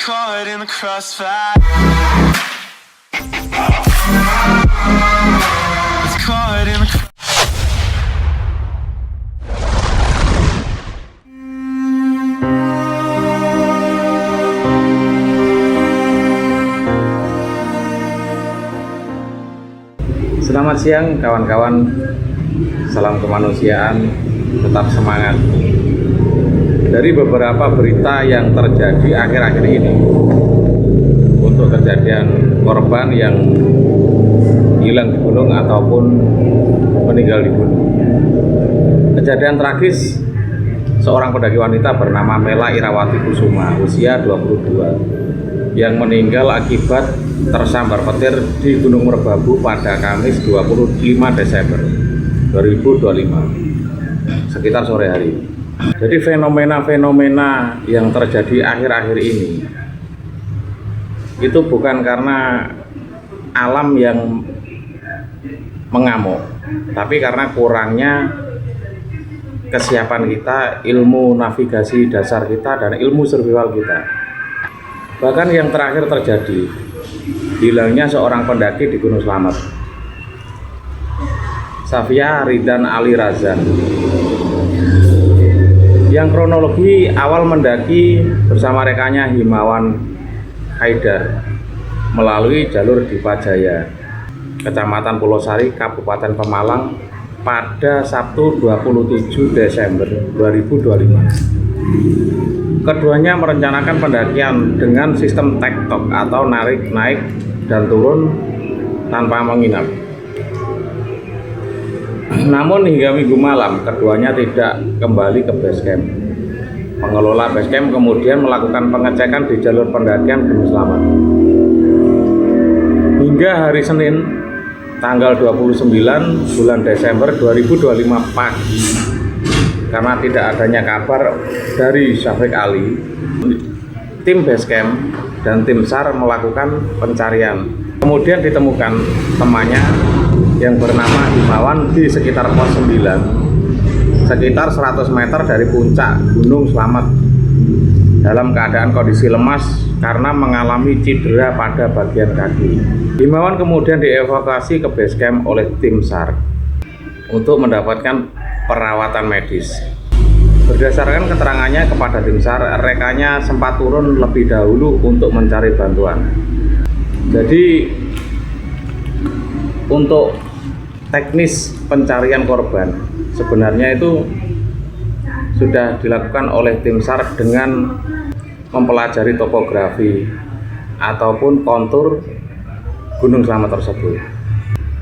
caught in the crossfire. Was caught in the Selamat siang kawan-kawan, salam kemanusiaan, tetap semangat. Dari beberapa berita yang terjadi akhir-akhir ini untuk kejadian korban yang hilang di gunung ataupun meninggal di gunung. Kejadian tragis seorang pendaki wanita bernama Mela Irawati Kusuma, usia 22, yang meninggal akibat tersambar petir di Gunung Merbabu pada Kamis 25 Desember 2025 sekitar sore hari. Jadi fenomena-fenomena yang terjadi akhir-akhir ini itu bukan karena alam yang mengamuk, tapi karena kurangnya kesiapan kita, ilmu navigasi dasar kita, dan ilmu survival kita. Bahkan yang terakhir terjadi, hilangnya seorang pendaki di Gunung Slamet, Safia Ridan Ali Razan, yang kronologi awal mendaki bersama rekannya Himawan Haidar melalui jalur Dipajaya, Kecamatan Pulau Sari, Kabupaten Pemalang pada Sabtu 27 Desember 2025. Keduanya merencanakan pendakian dengan sistem tektok atau naik dan turun tanpa menginap. Namun hingga minggu malam keduanya tidak kembali ke base camp. Pengelola base camp kemudian melakukan pengecekan di jalur pendakian Gunung Slamet. Hingga hari Senin tanggal 29 bulan Desember 2025 pagi, karena tidak adanya kabar dari Syafiq Ali, tim base camp dan tim SAR melakukan pencarian. Kemudian ditemukan temannya yang bernama Himawan di sekitar pos 9, sekitar 100 meter dari puncak Gunung Slamet, dalam keadaan kondisi lemas karena mengalami cedera pada bagian kaki. Himawan kemudian dievakuasi ke base camp oleh tim SAR untuk mendapatkan perawatan medis. Berdasarkan keterangannya kepada tim SAR, rekannya sempat turun lebih dahulu untuk mencari bantuan. Jadi untuk teknis pencarian korban sebenarnya itu sudah dilakukan oleh tim SAR dengan mempelajari topografi ataupun kontur Gunung Slamet tersebut.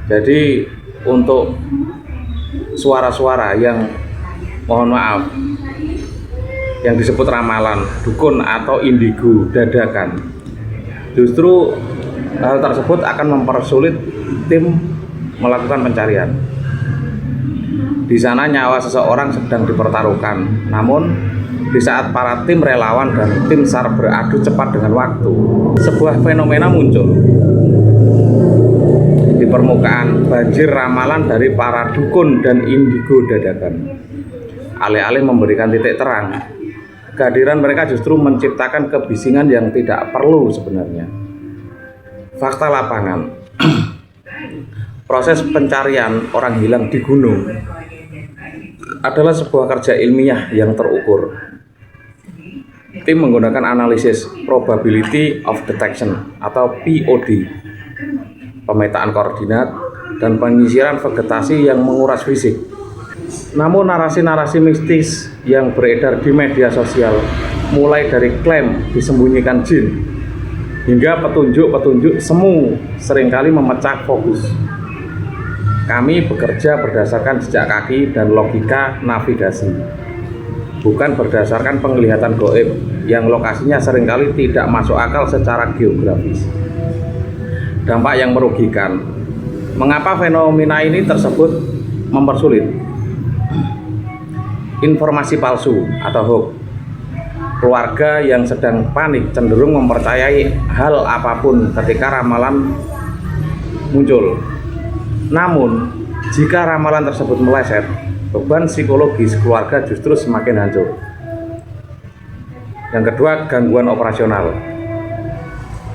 Jadi untuk suara-suara yang, mohon maaf, yang disebut ramalan, dukun atau indigo dadakan, justru hal tersebut akan mempersulit tim melakukan pencarian. Di sana nyawa seseorang sedang dipertaruhkan. Namun di saat para tim relawan dan tim SAR beradu cepat dengan waktu, sebuah fenomena muncul di permukaan, banjir ramalan dari para dukun dan indigo dadakan. Alih-alih memberikan titik terang, kehadiran mereka justru menciptakan kebisingan yang tidak perlu sebenarnya. Fakta lapangan, proses pencarian orang hilang di gunung adalah sebuah kerja ilmiah yang terukur. Tim menggunakan analisis probability of detection atau POD, pemetaan koordinat, dan penyisiran vegetasi yang menguras fisik. Namun narasi-narasi mistis yang beredar di media sosial, mulai dari klaim disembunyikan jin hingga petunjuk-petunjuk semu, seringkali memecah fokus. Kami bekerja berdasarkan jejak kaki dan logika navigasi, bukan berdasarkan penglihatan gaib yang lokasinya seringkali tidak masuk akal secara geografis. Dampak yang merugikan. Mengapa fenomena ini tersebut mempersulit? Informasi palsu atau hoax. Keluarga yang sedang panik cenderung mempercayai hal apapun ketika ramalan muncul. Namun, jika ramalan tersebut meleset, beban psikologis keluarga justru semakin hancur. Yang kedua, gangguan operasional.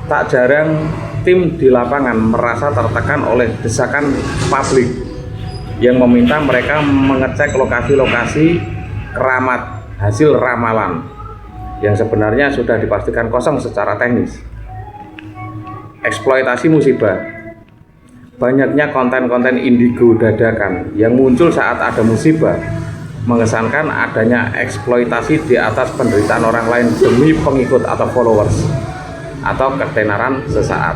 Tak jarang tim di lapangan merasa tertekan oleh desakan publik yang meminta mereka mengecek lokasi-lokasi keramat hasil ramalan yang sebenarnya sudah dipastikan kosong secara teknis. Eksploitasi musibah. Banyaknya konten-konten indigo dadakan yang muncul saat ada musibah mengesankan adanya eksploitasi di atas penderitaan orang lain demi pengikut atau followers atau ketenaran sesaat.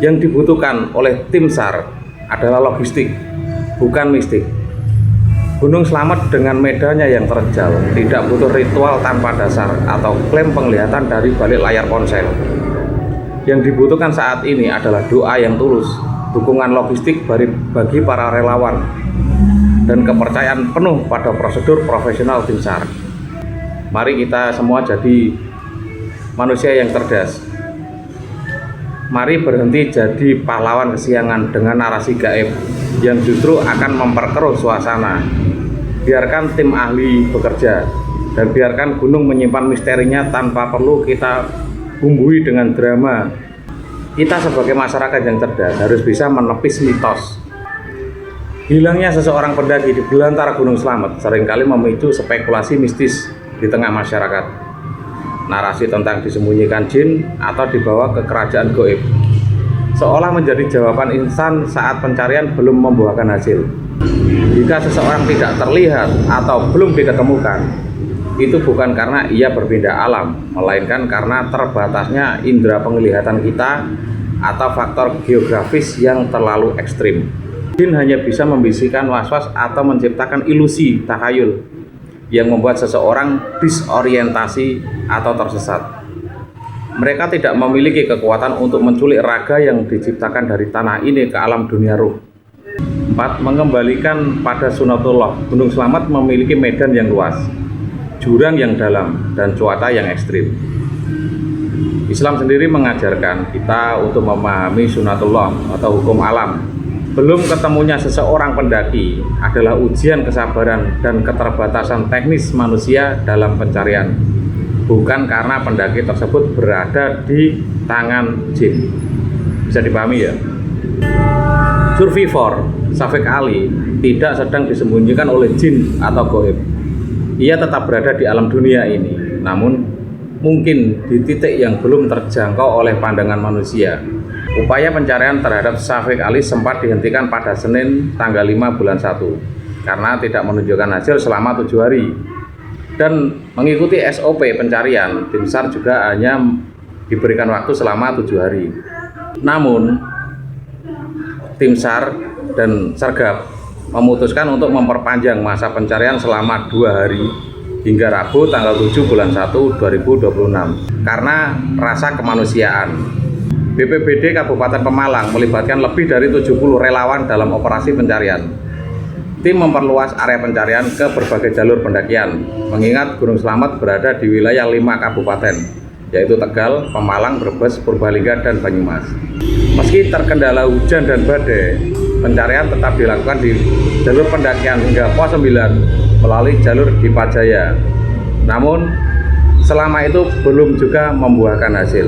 Yang dibutuhkan oleh tim SAR adalah logistik, bukan mistik. Gunung Slamet dengan medannya yang terjal tidak butuh ritual tanpa dasar atau klaim penglihatan dari balik layar ponsel. Yang dibutuhkan saat ini adalah doa yang tulus, dukungan logistik bagi para relawan, dan kepercayaan penuh pada prosedur profesional tim SAR. Mari kita semua jadi manusia yang cerdas. Mari berhenti jadi pahlawan kesiangan dengan narasi gaib yang justru akan memperkeruh suasana. Biarkan tim ahli bekerja dan biarkan gunung menyimpan misterinya tanpa perlu kita bumbui dengan drama. Kita sebagai masyarakat yang cerdas harus bisa menepis mitos. Hilangnya seseorang pendaki di belantara Gunung Slamet seringkali memicu spekulasi mistis di tengah masyarakat. Narasi tentang disembunyikan jin atau dibawa ke kerajaan gaib seolah menjadi jawaban instan saat pencarian belum membuahkan hasil. Jika seseorang tidak terlihat atau belum diketemukan, itu bukan karena ia berpindah alam, melainkan karena terbatasnya indera penglihatan kita atau faktor geografis yang terlalu ekstrim. Jin hanya bisa membisikkan was-was atau menciptakan ilusi takhayul yang membuat seseorang disorientasi atau tersesat. Mereka tidak memiliki kekuatan untuk menculik raga yang diciptakan dari tanah ini ke alam dunia ruh. 4. Mengembalikan pada sunatullah. Gunung Slamet memiliki medan yang luas, jurang yang dalam, dan cuaca yang ekstrim. Islam sendiri mengajarkan kita untuk memahami sunatullah atau hukum alam. Belum ketemunya seseorang pendaki adalah ujian kesabaran dan keterbatasan teknis manusia dalam pencarian, bukan karena pendaki tersebut berada di tangan jin. Bisa dipahami ya? Survivor Syafiq Ali tidak sedang disembunyikan oleh jin atau gaib. Ia tetap berada di alam dunia ini, namun mungkin di titik yang belum terjangkau oleh pandangan manusia. Upaya pencarian terhadap Syafiq Ali sempat dihentikan pada Senin tanggal 5 bulan 1 karena tidak menunjukkan hasil selama 7 hari. Dan mengikuti SOP pencarian, tim SAR juga hanya diberikan waktu selama 7 hari. Namun, tim SAR dan Sargab memutuskan untuk memperpanjang masa pencarian selama 2 hari hingga Rabu tanggal 7 bulan 1 2026 karena rasa kemanusiaan. BPBD Kabupaten Pemalang melibatkan lebih dari 70 relawan dalam operasi pencarian. Tim memperluas area pencarian ke berbagai jalur pendakian, mengingat Gunung Slamet berada di wilayah 5 kabupaten, yaitu Tegal, Pemalang, Brebes, Purbalingga, dan Banyumas. Meski terkendala hujan dan badai, pencarian tetap dilakukan di jalur pendakian hingga pos 9 melalui jalur Dipajaya. Namun, selama itu belum juga membuahkan hasil.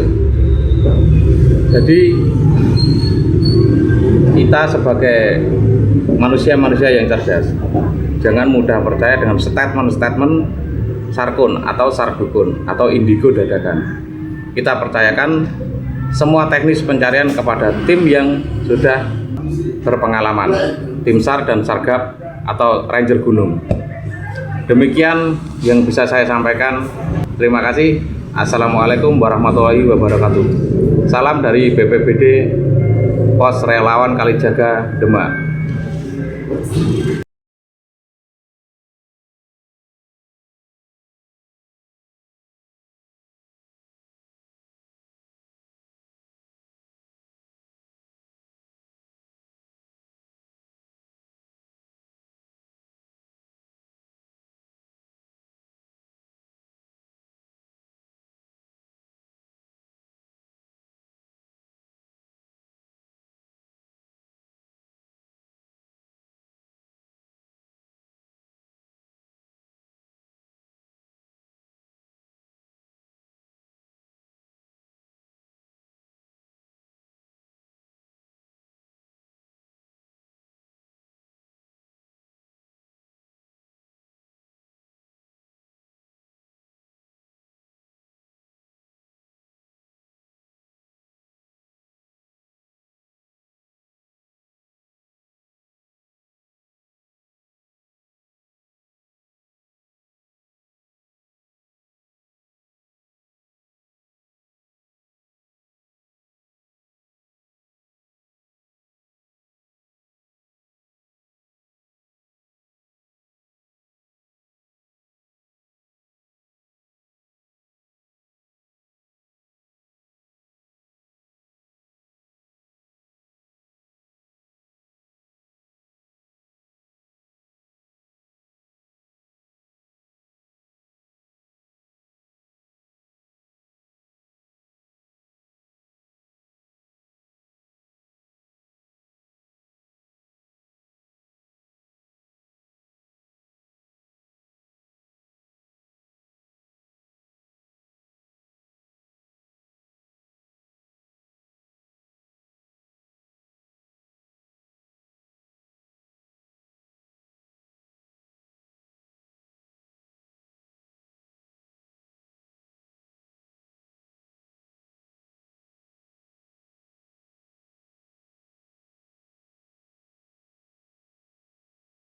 Jadi, kita sebagai manusia-manusia yang cerdas, jangan mudah percaya dengan statement-statement sarkun atau sardukun atau indigo dadakan. Kita percayakan semua teknis pencarian kepada tim yang sudah berpengalaman, tim SAR dan Sargab atau Ranger Gunung. Demikian yang bisa saya sampaikan. Terima kasih. Assalamualaikum warahmatullahi wabarakatuh. Salam dari BPBD Pos Relawan Kalijaga, Demak.